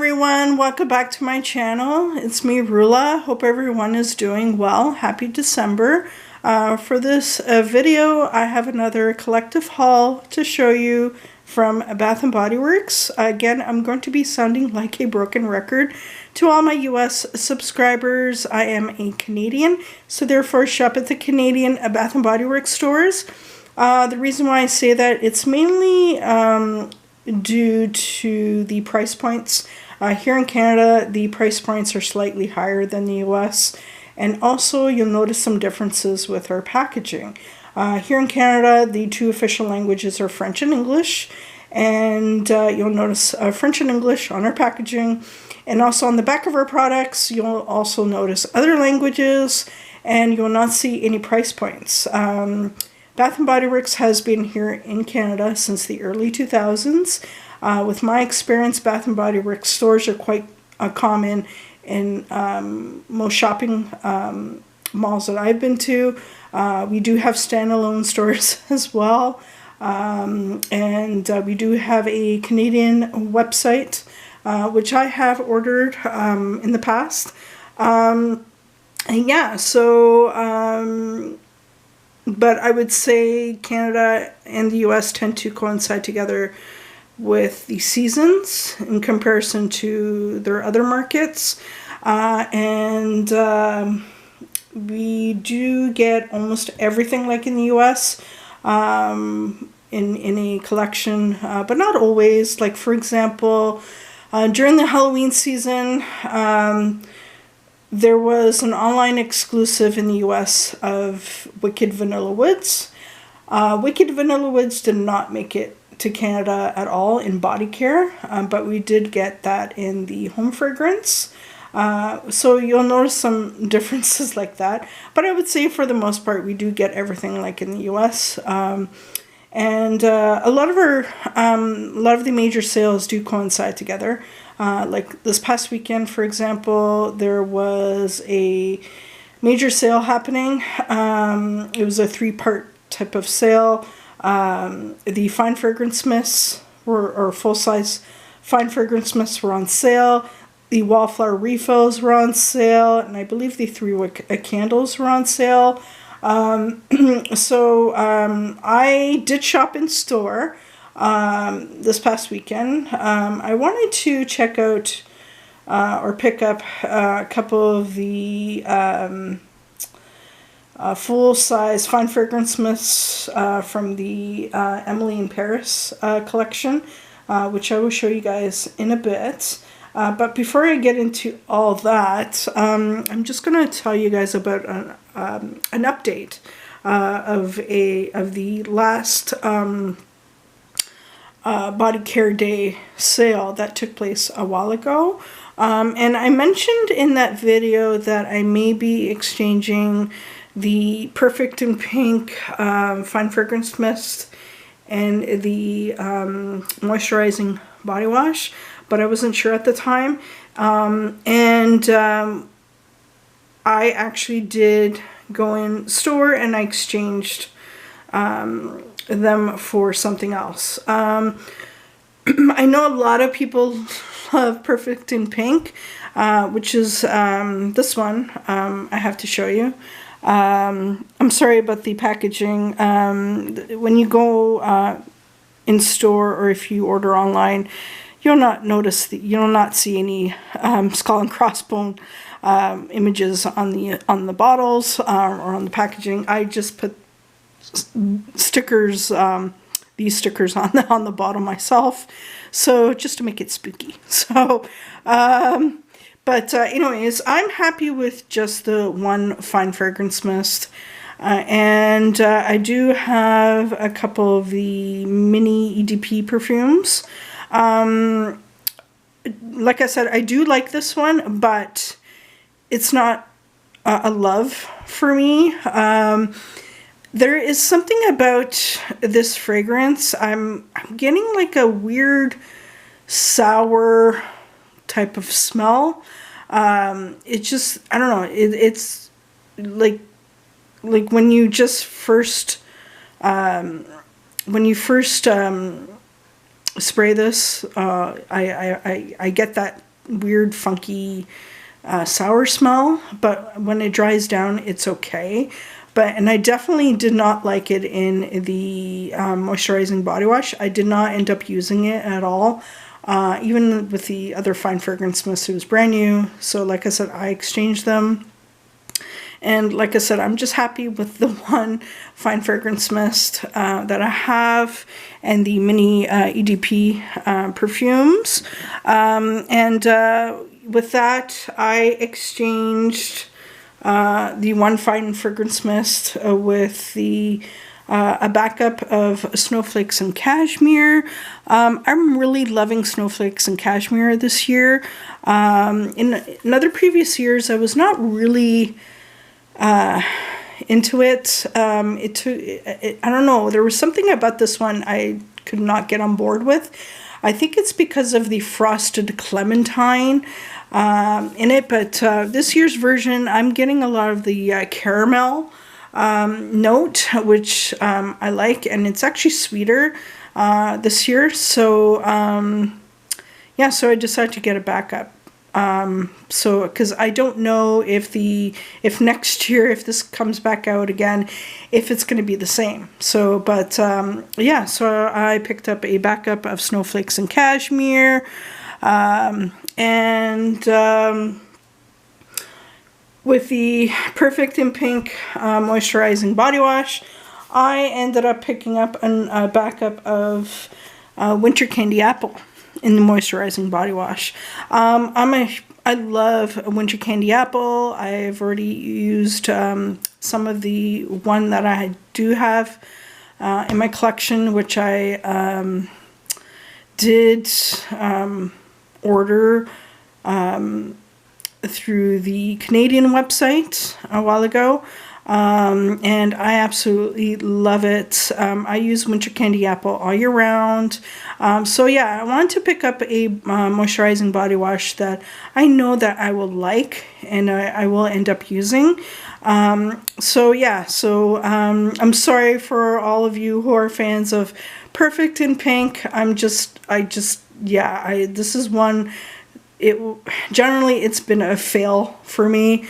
everyone, welcome back to my channel. It's me, Rula. Hope everyone is doing well. Happy December. For this video, I have another collective haul to show you from Bath & Body Works. Again, I'm going to be sounding like a broken record to all my US subscribers. I am a Canadian, so therefore shop at the Canadian Bath & Body Works stores. The reason why I say that, it's mainly due to the price points. Here in Canada, the price points are slightly higher than the US, and also you'll notice some differences with our packaging. Here in Canada, the two official languages are French and English, and you'll notice French and English on our packaging, and also on the back of our products you'll also notice other languages, and you'll not see any price points. Bath & Body Works has been here in Canada since the early 2000s. With my experience, Bath & Body Works stores are quite common in most shopping malls that I've been to. We do have standalone stores as well. And we do have a Canadian website, which I have ordered in the past. And yeah, so... but I would say Canada and the US tend to coincide together with the seasons in comparison to their other markets. We do get almost everything like in the US in a collection, but not always. Like, for example, during the Halloween season, there was an online exclusive in the US of Wicked Vanilla Woods. Wicked Vanilla Woods did not make it to Canada at all in body care, but we did get that in the home fragrance. So you'll notice some differences like that. But I would say for the most part, we do get everything like in the US. And a lot of the major sales do coincide together. Like this past weekend, for example, there was a major sale happening. It was a three-part type of sale. The fine fragrance mists or full-size fine fragrance mists were on sale. The wallflower refills were on sale, and I believe the 3-wick candles were on sale. I did shop in store this past weekend. I wanted to check out or pick up a couple of the full-size fine fragrance mists from the Emily in Paris collection, which I will show you guys in a bit. But before I get into all that, I'm just going to tell you guys about an update of the last Body Care Day sale that took place a while ago. And I mentioned in that video that I may be exchanging the Perfect in Pink fine fragrance mist and the moisturizing body wash, but I wasn't sure at the time. I actually did go in store and I exchanged them for something else. I know a lot of people love Perfect in Pink, which is this one. I have to show you. I'm sorry about the packaging. When you go in store, or if you order online, you'll not see any skull and crossbone images on the bottles or on the packaging. I just put stickers, these stickers on the bottle myself, so just to make it spooky. So, anyways, I'm happy with just the one fine fragrance mist. And I do have a couple of the mini EDP perfumes. Like I said, I do like this one, but it's not a love for me. There is something about this fragrance. I'm getting like a weird sour type of smell. It just, I don't know, it's like when you just first spray this, I get that weird, funky, sour smell, but when it dries down, it's okay. And I definitely did not like it in the moisturizing body wash. I did not end up using it at all. Even with the other fine fragrance mist, it was brand new. So like I said, I exchanged them. And like I said, I'm just happy with the one fine fragrance mist that I have, and the mini EDP perfumes. With that, I exchanged the one fine fragrance mist with a backup of snowflakes and cashmere. I'm really loving snowflakes and cashmere this year. In other previous years, I was not really into it. I don't know, there was something about this one I could not get on board with. I think it's because of the frosted clementine in it, but this year's version, I'm getting a lot of the caramel note, which I like, and it's actually sweeter this year. So yeah, so I decided to get a backup. So because I don't know if next year, if this comes back out again, if it's going to be the same. So but yeah, so I picked up a backup of snowflakes and cashmere, with the Perfect in Pink moisturizing body wash, I ended up picking up a backup of Winter Candy Apple in the moisturizing body wash. I love Winter Candy Apple. I've already used some of the one that I do have in my collection, which I did order through the Canadian website a while ago, and I absolutely love it. I use Winter Candy Apple all year round. So yeah, I wanted to pick up a moisturizing body wash that I know that I will like and I will end up using. So yeah, so I'm sorry for all of you who are fans of Perfect in Pink. This is one, generally it's been a fail for me.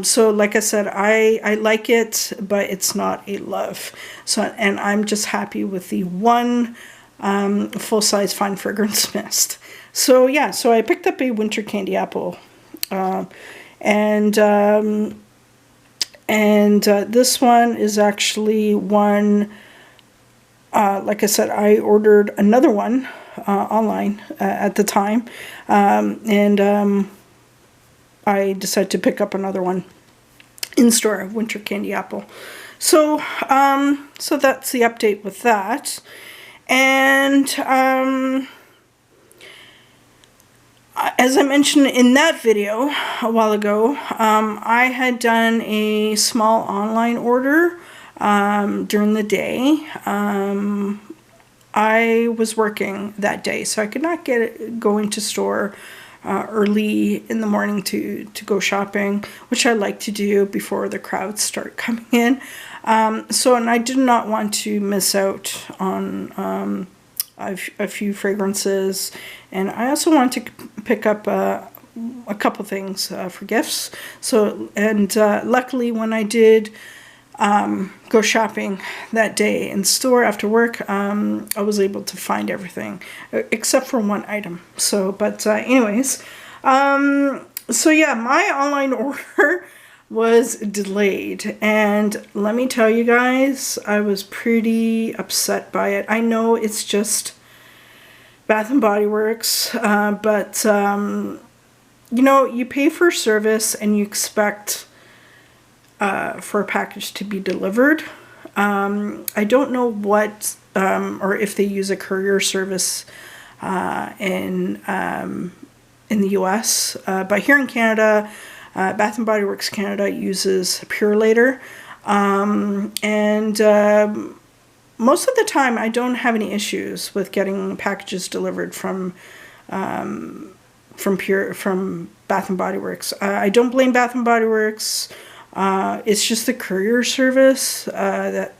So like I said, I like it, but it's not a love. So, and I'm just happy with the one full-size fine fragrance mist. So yeah, so I picked up a Winter Candy Apple, this one is actually one, like I said, I ordered another one online at the time, I decided to pick up another one in store of Winter Candy Apple. So so that's the update with that. And as I mentioned in that video a while ago, I had done a small online order during the day. I was working that day, so I could not go into store early in the morning to go shopping, which I like to do before the crowds start coming in. And I did not want to miss out on a few fragrances, and I also want to pick up a couple things for gifts. So, and luckily when I did go shopping that day in store after work, I was able to find everything except for one item. So, but anyways, so yeah, my online order was delayed, and let me tell you guys, I was pretty upset by it. I know it's just Bath and Body Works, but you know, you pay for service and you expect for a package to be delivered. I don't know what or if they use a courier service in the US, but here in Canada, Bath and Body Works Canada uses Purelator, and most of the time I don't have any issues with getting packages delivered from Bath and Body Works. I don't blame Bath and Body Works. It's just the courier service that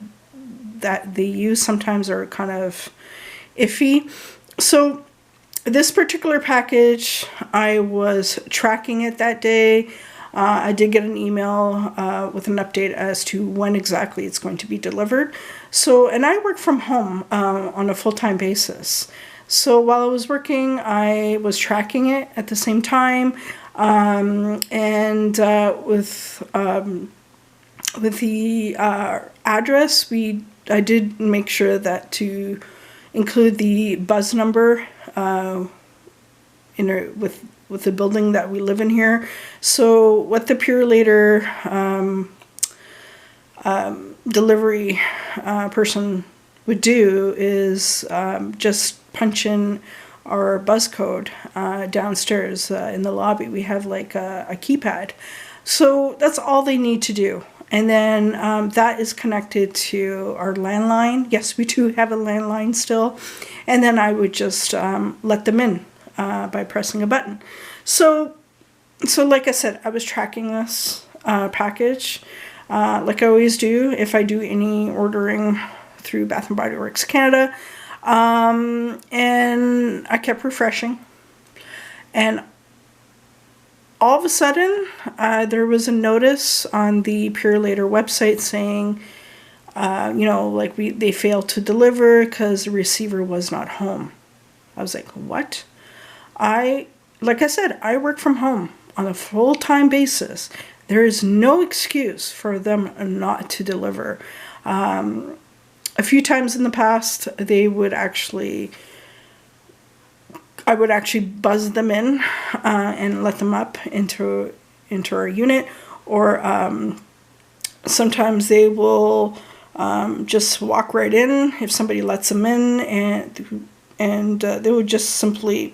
they use sometimes are kind of iffy. So this particular package, I was tracking it that day. I did get an email with an update as to when exactly it's going to be delivered. So, and I work from home on a full-time basis. So while I was working, I was tracking it at the same time. And with the address, I did make sure that to include the buzz number with the building that we live in here. So what the Purelator delivery person would do is just punch in our buzz code downstairs in the lobby. We have like a keypad. So that's all they need to do. And then that is connected to our landline. Yes, we do have a landline still. And then I would just let them in by pressing a button. So like I said, I was tracking this package like I always do if I do any ordering through Bath & Body Works Canada. And I kept refreshing. And all of a sudden, there was a notice on the Purelator website saying, like they failed to deliver because the receiver was not home. I was like, what? Like I said, I work from home on a full-time basis. There is no excuse for them not to deliver. A few times in the past, I would actually buzz them in and let them up into our unit, or sometimes they will just walk right in if somebody lets them in, and they would just simply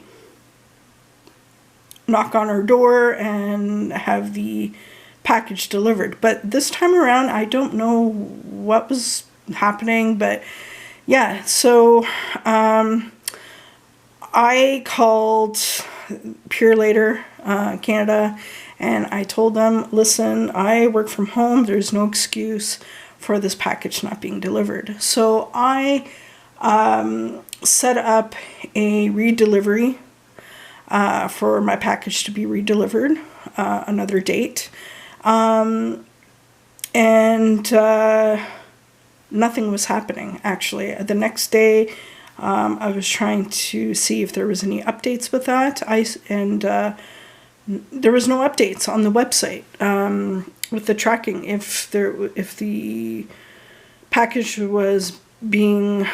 knock on our door and have the package delivered. But this time around, I don't know what was happening, but yeah, so I called Purelator Canada, and I told them, listen, I work from home. There's no excuse for this package not being delivered. So I set up a redelivery for my package to be redelivered another date. And nothing was happening, actually. The next day, I was trying to see if there was any updates with that. There was no updates on the website with the tracking. If the package was being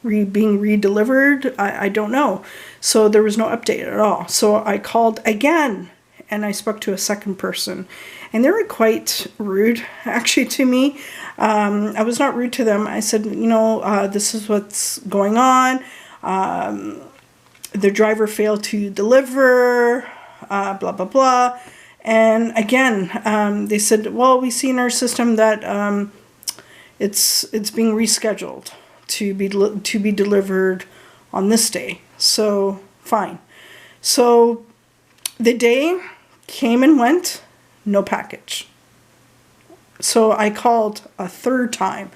being redelivered, I don't know. So there was no update at all. So I called again, and I spoke to a second person, and they were quite rude, actually, to me. I was not rude to them. I said, this is what's going on. The driver failed to deliver, blah, blah, blah. And again, they said, well, we see in our system that it's being rescheduled to be delivered on this day. So fine. So the day came and went, no package. So I called a third time,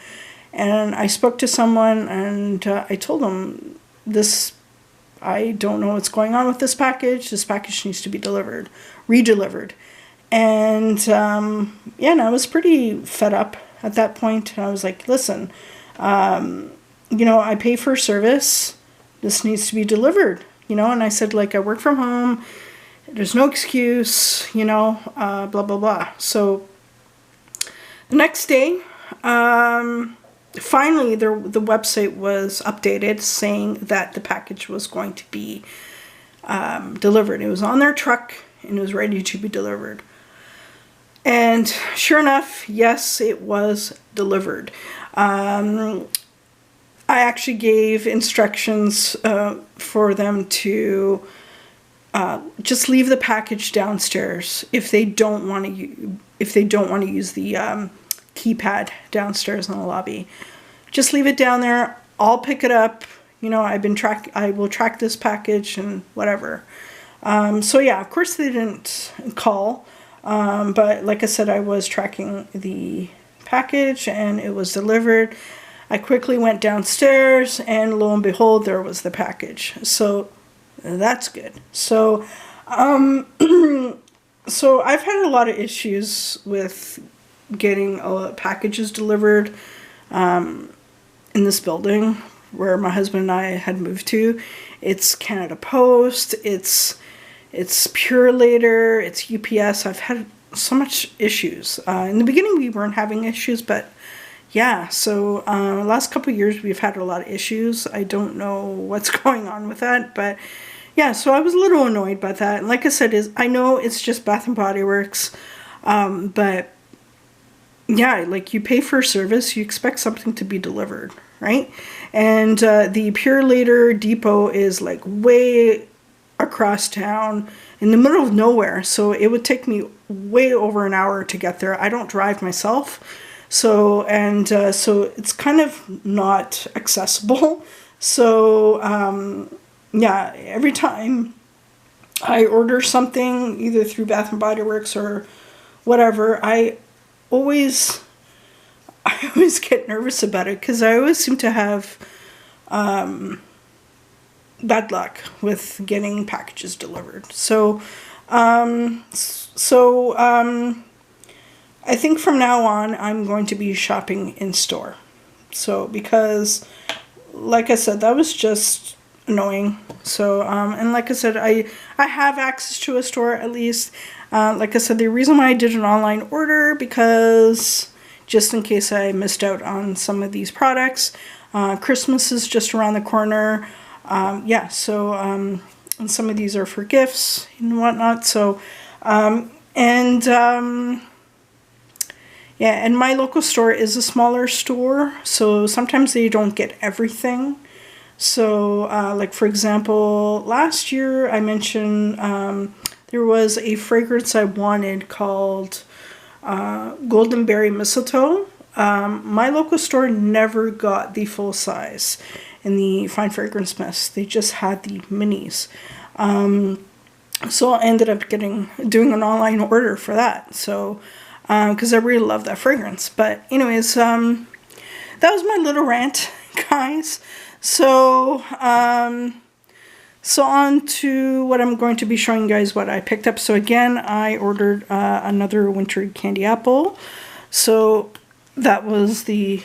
and I spoke to someone, and I told them, I don't know what's going on with this package. This package needs to be redelivered. And and I was pretty fed up at that point. I was like, listen, I pay for service. This needs to be delivered, and I said, like, I work from home. There's no excuse, blah, blah, blah. So the next day, finally, the website was updated saying that the package was going to be delivered. It was on their truck, and it was ready to be delivered. And sure enough, yes, it was delivered. I actually gave instructions for them to just leave the package downstairs if they don't want to use the keypad downstairs in the lobby. Just leave it down there. I'll pick it up. I will track this package and whatever. So yeah, of course they didn't call. But like I said, I was tracking the package, and it was delivered. I quickly went downstairs, and lo and behold, there was the package. So that's good. So, so I've had a lot of issues with getting packages delivered in this building where my husband and I had moved to. It's Canada Post, it's Pure Later, it's UPS. I've had so much issues. In the beginning we weren't having issues, but yeah, so the last couple of years we've had a lot of issues. I don't know what's going on with that, but yeah, so I was a little annoyed by that. And like I said, I know it's just Bath and Body Works, but yeah, like you pay for a service, you expect something to be delivered, right? And the Pure Later depot is like way across town in the middle of nowhere, so it would take me way over an hour to get there. I don't drive myself, so so it's kind of not accessible. So yeah, every time I order something either through Bath and Body Works or whatever, I always get nervous about it because I always seem to have bad luck with getting packages delivered. So I think from now on I'm going to be shopping in store. So because like I said, that was just annoying. So and like I said, I have access to a store at least. Like I said, the reason why I did an online order, because just in case I missed out on some of these products. Christmas is just around the corner. Yeah, so and some of these are for gifts and whatnot. So yeah, and my local store is a smaller store, so sometimes they don't get everything. So like for example, last year I mentioned there was a fragrance I wanted called Golden Berry Mistletoe. My local store never got the full size in the Fine Fragrance Mist. They just had the minis. So I ended up doing an online order for that. So because I really love that fragrance. But anyways, that was my little rant, guys. So so on to what I'm going to be showing you guys what I picked up. So again, I ordered another winter candy apple. So that was the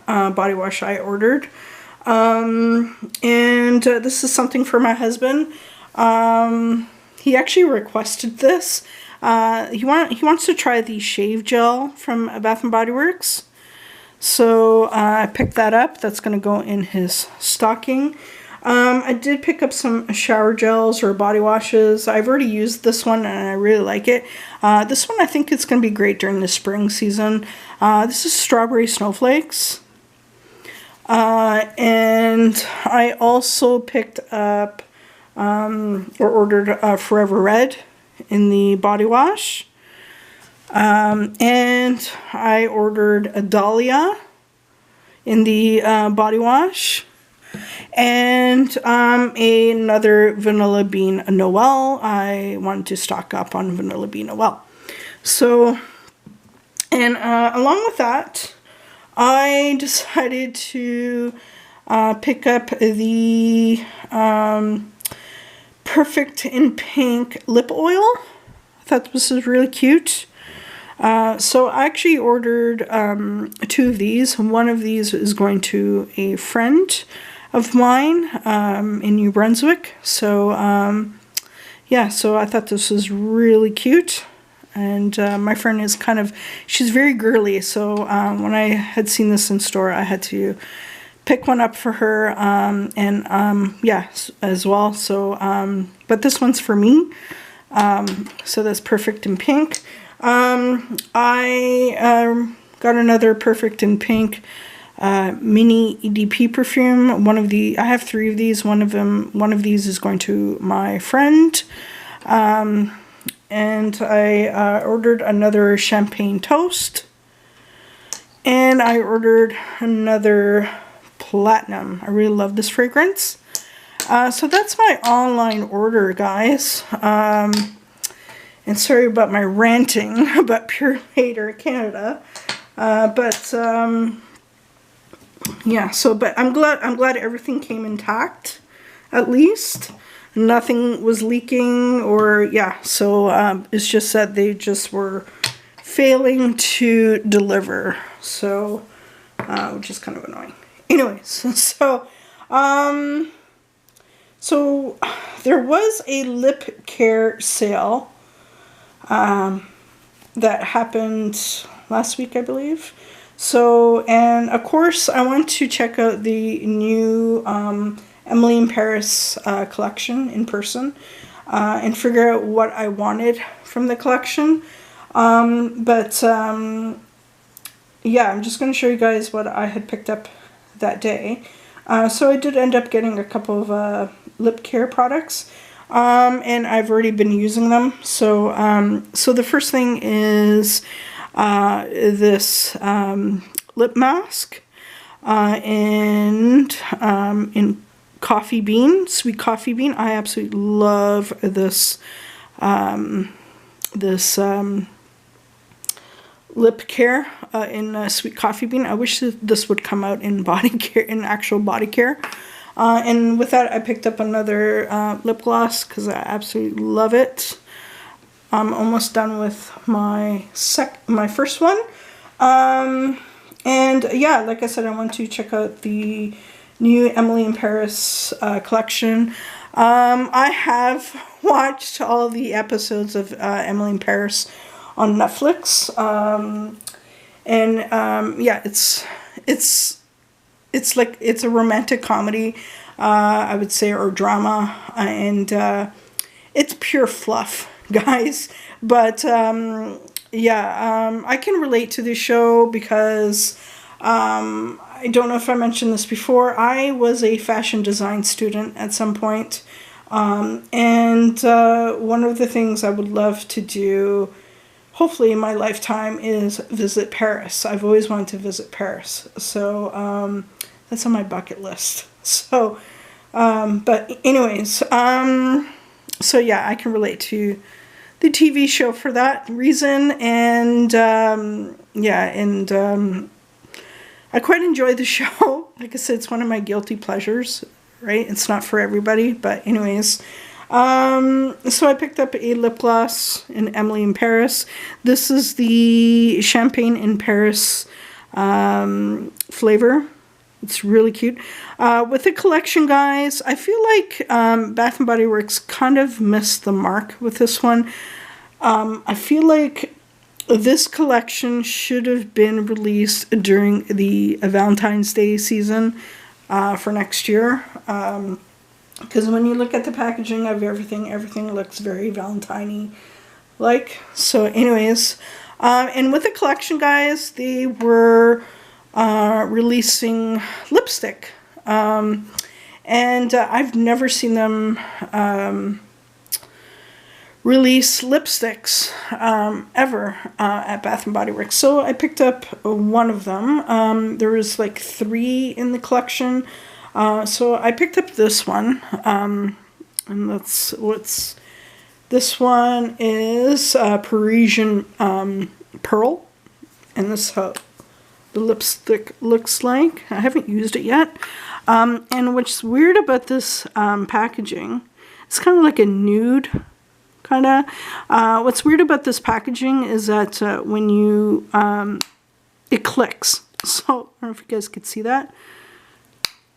body wash I ordered. And this is something for my husband. He actually requested this. He wants to try the shave gel from Bath and Body Works. So I picked that up. That's going to go in his stocking. I did pick up some shower gels or body washes. I've already used this one and I really like it. This one I think it's going to be great during the spring season. This is Strawberry Snowflakes. And I also picked up or ordered Forever Red in the body wash. And I ordered a Dahlia in the body wash. And another Vanilla Bean Noel. I wanted to stock up on Vanilla Bean Noel. So, and along with that, I decided to pick up the Perfect in Pink lip oil. I thought this was really cute. So I actually ordered 2 of these. One of these is going to a friend of mine in New Brunswick. So yeah, so I thought this was really cute. And my friend is she's very girly. So when I had seen this in store, I had to pick one up for her and yeah, as well. So but this one's for me. So that's Perfect in Pink. I got another Perfect in Pink mini EDP perfume. I have 3 of these. One of these is going to my friend. And I ordered another Champagne Toast. And I ordered another Platinum. I really love this fragrance. So that's my online order, guys. And sorry about my ranting about Pure Later Canada. But yeah, so, but I'm glad everything came intact, at least. Nothing was leaking, or, yeah, so it's just that they just were failing to deliver, so, which is kind of annoying. Anyways, so there was a lip care sale that happened last week, I believe. So, and of course, I want to check out the new Emily in Paris collection in person and figure out what I wanted from the collection. Yeah, I'm just going to show you guys what I had picked up that day. So I did end up getting a couple of lip care products, and I've already been using them. So, so the first thing is this lip mask in coffee bean, sweet coffee bean. I absolutely love this lip care in sweet coffee bean. I wish this would come out in body care, in actual body care. And with that, I picked up another lip gloss because I absolutely love it. I'm almost done with my first one. And yeah, like I said, I want to check out the new Emily in Paris collection. I have watched all the episodes of Emily in Paris on Netflix, yeah, it's like, it's a romantic comedy, I would say, or drama, and it's pure fluff, guys. But yeah, I can relate to the show because I don't know if I mentioned this before. I was a fashion design student at some point, and one of the things I would love to do, hopefully in my lifetime, is visit Paris. I've always wanted to visit Paris, so that's on my bucket list. So, but anyways, so yeah, I can relate to the TV show for that reason, and yeah, and I quite enjoy the show. Like I said, it's one of my guilty pleasures, right? It's not for everybody, but anyways. So I picked up a lip gloss in Emily in Paris. This is the Champagne in Paris flavor. It's really cute. With the collection, guys, I feel like Bath & Body Works kind of missed the mark with this one. I feel like this collection should have been released during the Valentine's Day season for next year. Because when you look at the packaging of everything looks very Valentine-y like. So anyways, and with the collection, guys, they were releasing lipstick. And I've never seen them release lipsticks ever at Bath & Body Works. So I picked up one of them. There was like 3 in the collection. So I picked up this one, and this one is Parisian Pearl, and this is how the lipstick looks like. I haven't used it yet, and what's weird about this packaging, it's kind of like a nude, kind of. What's weird about this packaging is that when you, it clicks, so I don't know if you guys could see that.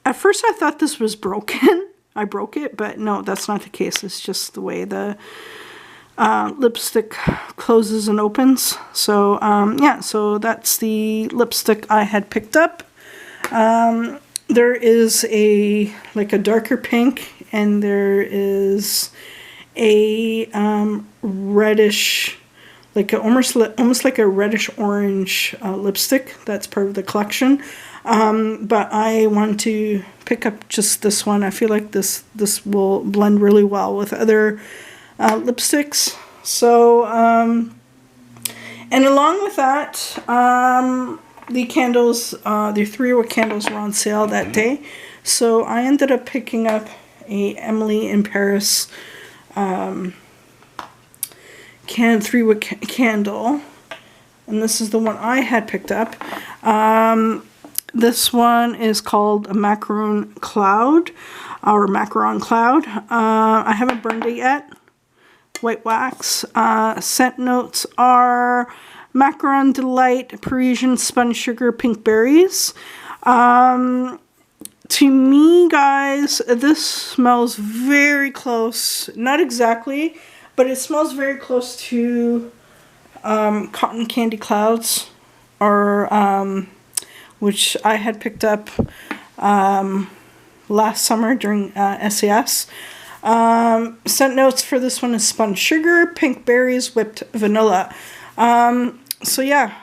At first I thought this was broken. I broke it, but no, that's not the case. It's just the way the lipstick closes and opens. So yeah, so that's the lipstick I had picked up. There is a darker pink, and there is a reddish, almost like a reddish orange lipstick that's part of the collection. But I want to pick up just this one. I feel like this will blend really well with other lipsticks. So, and along with that, the candles, the 3-wick candles were on sale that day. So I ended up picking up a Emily in Paris 3-wick candle. And this is the one I had picked up. This one is called a Macaron Cloud, or Macaron Cloud. I haven't burned it yet. White wax. Scent notes are Macaron Delight, Parisian Spun Sugar, Pink Berries. To me, guys, this smells very close. Not exactly, but it smells very close to Cotton Candy Clouds, or which I had picked up last summer during SAS. Scent notes for this one is Spun Sugar, Pink Berries, Whipped Vanilla. So yeah,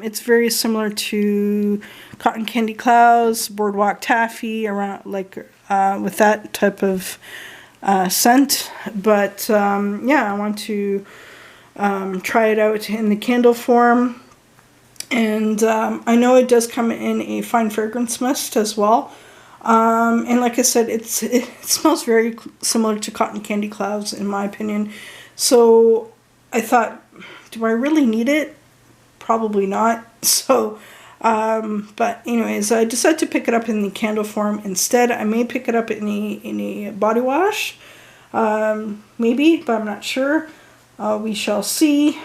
it's very similar to Cotton Candy Clouds, Boardwalk Taffy, around like with that type of scent. But yeah, I want to try it out in the candle form. And I know it does come in a fine fragrance mist as well. And like I said, it smells very similar to Cotton Candy Clouds in my opinion. So I thought, do I really need it? Probably not. So, but anyways, I decided to pick it up in the candle form instead. I may pick it up in a body wash, maybe, but I'm not sure. We shall see.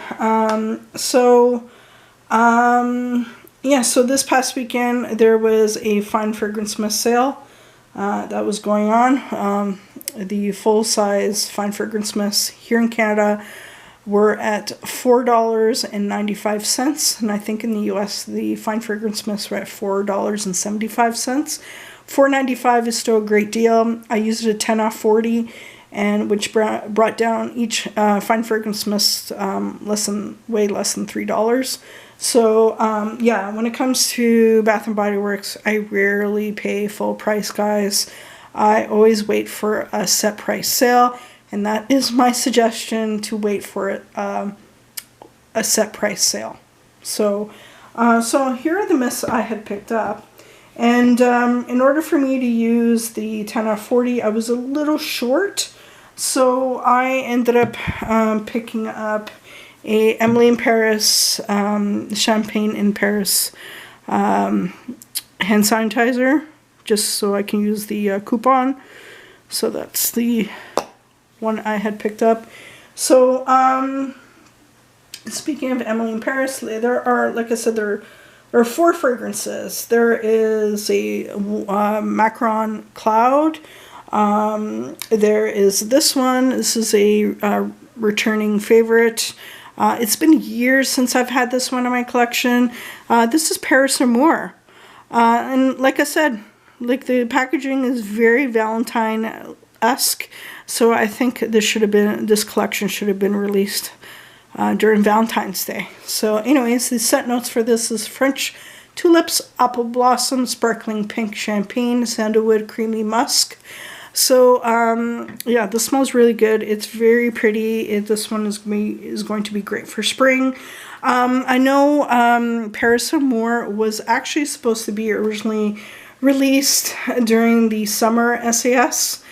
Yeah, so this past weekend there was a fine fragrance mist sale that was going on. The full-size fine fragrance mists here in Canada were at $4.95, and I think in the US the fine fragrance mists were at $4.75. $4.95 is still a great deal. I used it at 10 off 40, and which brought down each fine fragrance mist way less than $3. So yeah, when it comes to Bath and Body Works, I rarely pay full price, guys. I always wait for a set price sale, and that is my suggestion, to wait for it a set price sale. So so here are the mists I had picked up, and in order for me to use the 10 off 40, I was a little short, so I ended up picking up a Emily in Paris, Champagne in Paris hand sanitizer, just so I can use the coupon. So that's the one I had picked up. So speaking of Emily in Paris, there are, like I said, there are 4 fragrances. There is a Macaron Cloud. There is this one. This is a returning favorite. It's been years since I've had this one in my collection. This is Paris Amour. And like I said, like the packaging is very Valentine-esque. So I think this collection should have been released during Valentine's Day. So anyways, the scent notes for this is French tulips, apple blossom, sparkling pink champagne, sandalwood, creamy musk. So yeah, this smells really good. It's very pretty. This one is going to be great for spring. I know Paris Amour was actually supposed to be originally released during the summer SAS,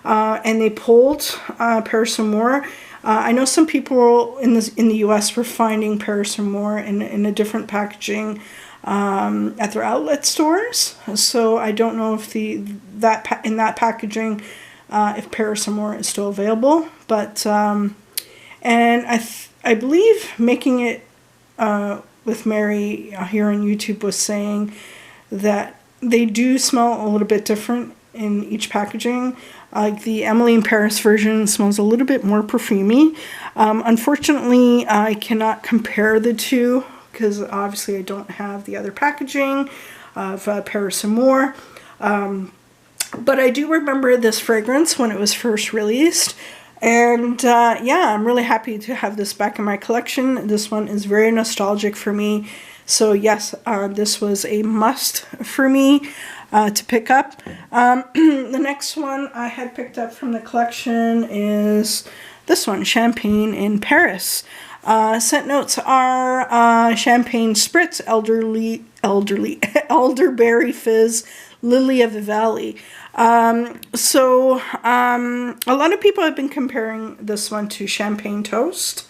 and they pulled Paris Amour. I know some people in the US were finding Paris Amour in a different packaging at their outlet stores. So I don't know if in that packaging if Paris Amour is still available, but and I believe Making It with Mary here on YouTube was saying that they do smell a little bit different in each packaging. Like the Emily in Paris version smells a little bit more perfumey. Unfortunately, I cannot compare the two because obviously I don't have the other packaging of Paris Amour. But I do remember this fragrance when it was first released. And yeah, I'm really happy to have this back in my collection. This one is very nostalgic for me. So yes, this was a must for me to pick up. The next one I had picked up from the collection is this one, Champagne in Paris. Scent notes are Champagne Spritz, Elderberry Fizz, Lily of the Valley. So a lot of people have been comparing this one to Champagne Toast.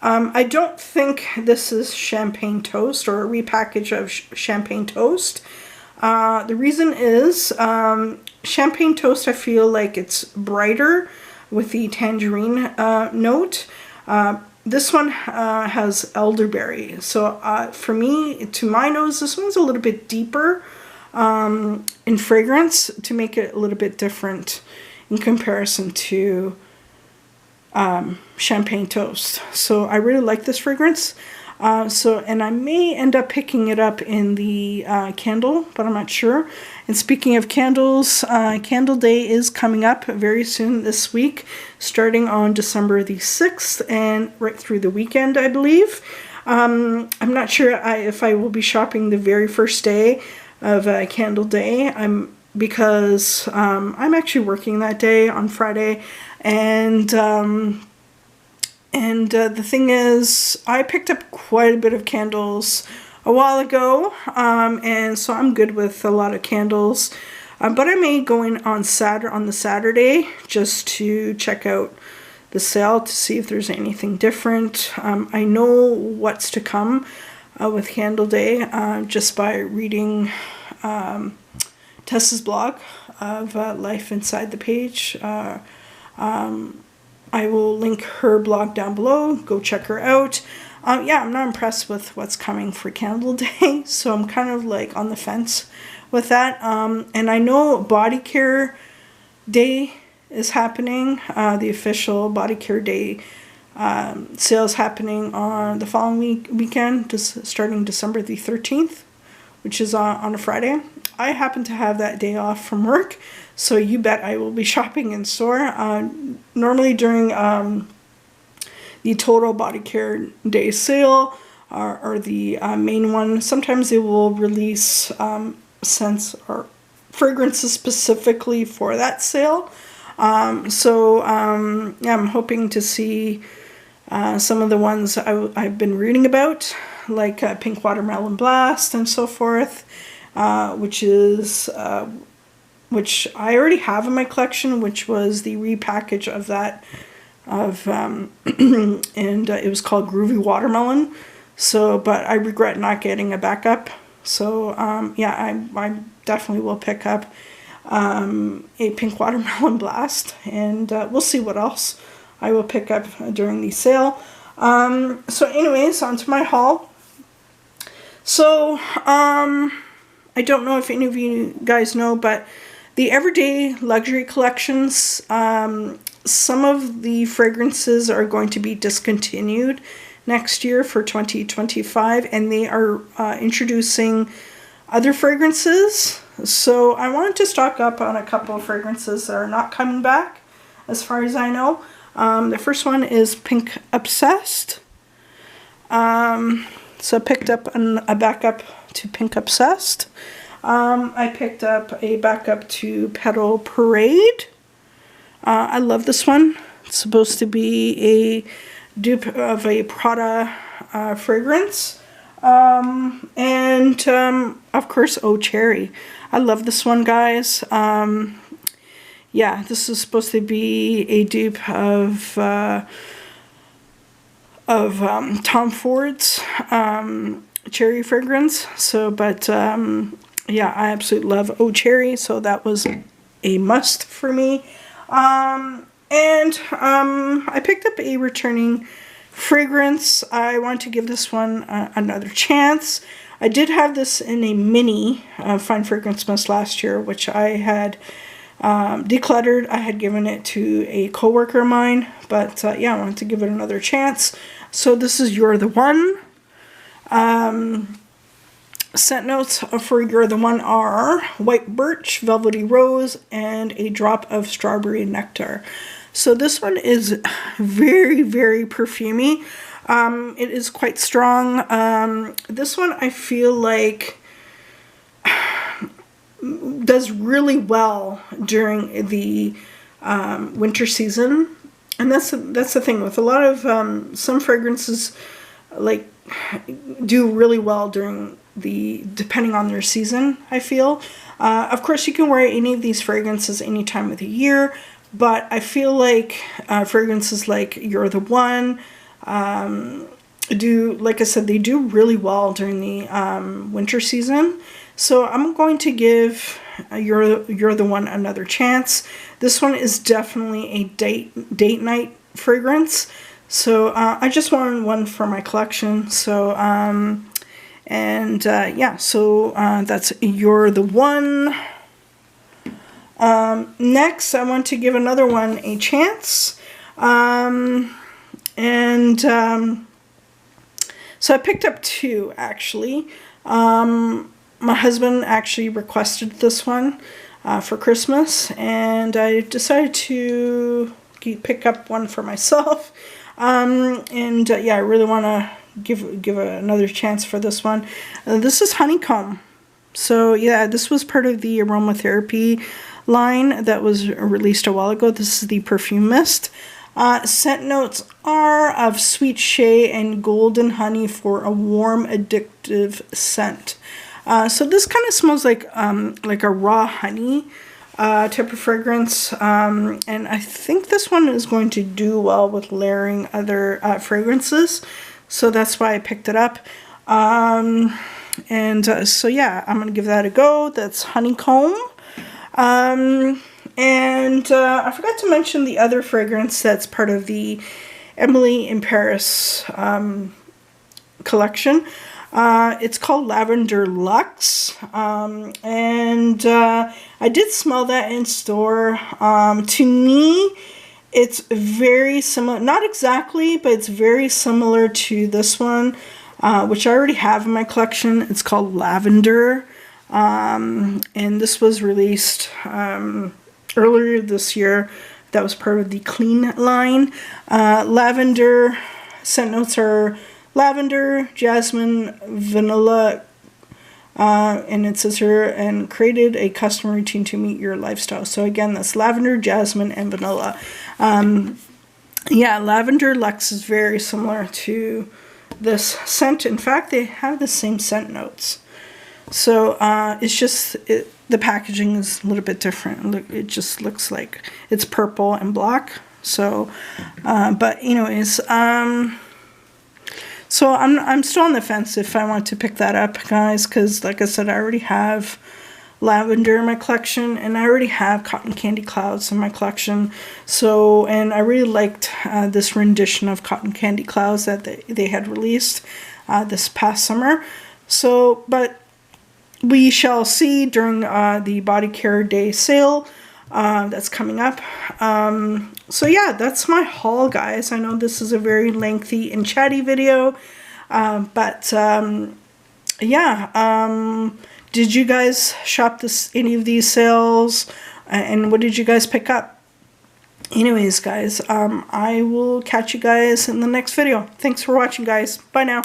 I don't think this is Champagne Toast or a repackage of Champagne Toast. The reason is champagne toast, I feel like it's brighter with the tangerine note. This one has elderberry. So for me, to my nose, this one's a little bit deeper in fragrance to make it a little bit different in comparison to champagne toast. So I really like this fragrance. And I may end up picking it up in the candle, but I'm not sure. And speaking of candles, Candle Day is coming up very soon this week, starting on December the 6th and right through the weekend, I believe. I'm not sure if I will be shopping the very first day of Candle Day. Because I'm actually working that day on Friday, and the thing is, I picked up quite a bit of candles a while ago, and so I'm good with a lot of candles. But I may go in on the Saturday just to check out the sale to see if there's anything different. I know what's to come with Candle Day just by reading Tessa's blog of Life Inside the Page. I will link her blog down below. Go check her out. Yeah, I'm not impressed with what's coming for Candle Day, so I'm kind of like on the fence with that. And I know Body Care Day is happening. The official Body Care Day sale is happening on the following weekend, just starting December the 13th, which is on a Friday. I happen to have that day off from work, so you bet I will be shopping in store. Normally during the total Body Care Day sale or the main one, sometimes they will release scents or fragrances specifically for that sale. Yeah, I'm hoping to see some of the ones I've been reading about, like Pink Watermelon Blast and so forth. Which I already have in my collection, which was the repackage of that, and it was called Groovy Watermelon. So, but I regret not getting a backup. So, yeah, I definitely will pick up a Pink Watermelon Blast, and we'll see what else I will pick up during the sale. So anyways, on to my haul. So, I don't know if any of you guys know, but the Everyday Luxury Collections, some of the fragrances are going to be discontinued next year for 2025, and they are introducing other fragrances. So I wanted to stock up on a couple of fragrances that are not coming back, as far as I know. The first one is Pink Obsessed. So I picked up a backup to Pink Obsessed. I picked up a backup to Petal Parade. I love this one. It's supposed to be a dupe of a Prada fragrance. And of course, Oh Cherry. I love this one, guys. Yeah, this is supposed to be a dupe of Tom Ford's cherry fragrance. So, but yeah, I absolutely love Oh Cherry, so that was a must for me. I picked up a returning fragrance. I want to give this one another chance. I did have this in a mini Fine Fragrance Mist last year, which I had decluttered. I had given it to a coworker of mine, but yeah, I wanted to give it another chance. So this is You're the One. Scent notes for You're the One are white birch, velvety rose, and a drop of strawberry nectar. So this one is very, very perfumey. It is quite strong. This one I feel like does really well during the winter season. And that's the thing with a lot of some fragrances, like, do really well during depending on their season, I feel. Of course, you can wear any of these fragrances any time of the year, but I feel like fragrances like You're the One do, like I said, they do really well during the winter season. So I'm going to give You're the One another chance. This one is definitely a date night fragrance. So I just wanted one for my collection. So yeah, so that's You're the One. Next, I want to give another one a chance. So I picked up two, actually. My husband actually requested this one for Christmas, and I decided to pick up one for myself. Yeah, I really want to give another chance for this one. This is Honeycomb. So yeah, this was part of the aromatherapy line that was released a while ago. This is the perfume mist. Scent notes are of sweet shea and golden honey for a warm, addictive scent. So this kind of smells like a raw honey type of fragrance. And I think this one is going to do well with layering other fragrances. So that's why I picked it up. So yeah, I'm going to give that a go. That's Honeycomb. I forgot to mention the other fragrance that's part of the Emily in Paris collection. It's called Lavender Luxe. I did smell that in store. To me, it's very similar, not exactly, but it's very similar to this one, which I already have in my collection. It's called Lavender. And this was released earlier this year. That was part of the Clean line. Lavender scent notes are lavender, jasmine, vanilla, and it says here, and created a custom routine to meet your lifestyle. So again, that's lavender, jasmine, and vanilla. Yeah, Lavender Luxe is very similar to this scent. In fact, they have the same scent notes. So it's just, the packaging is a little bit different. Look, it just looks like it's purple and black. So, but anyways, so I'm still on the fence if I want to pick that up, guys, because like I said, I already have lavender in my collection, and I already have Cotton Candy Clouds in my collection. So, and I really liked this rendition of Cotton Candy Clouds that they had released this past summer. So, but we shall see during the Body Care Day sale that's coming up. So yeah, that's my haul, guys. I know this is a very lengthy and chatty video, but yeah, did you guys shop any of these sales, and what did you guys pick up? Anyways, guys, I will catch you guys in the next video. Thanks for watching, guys. Bye now.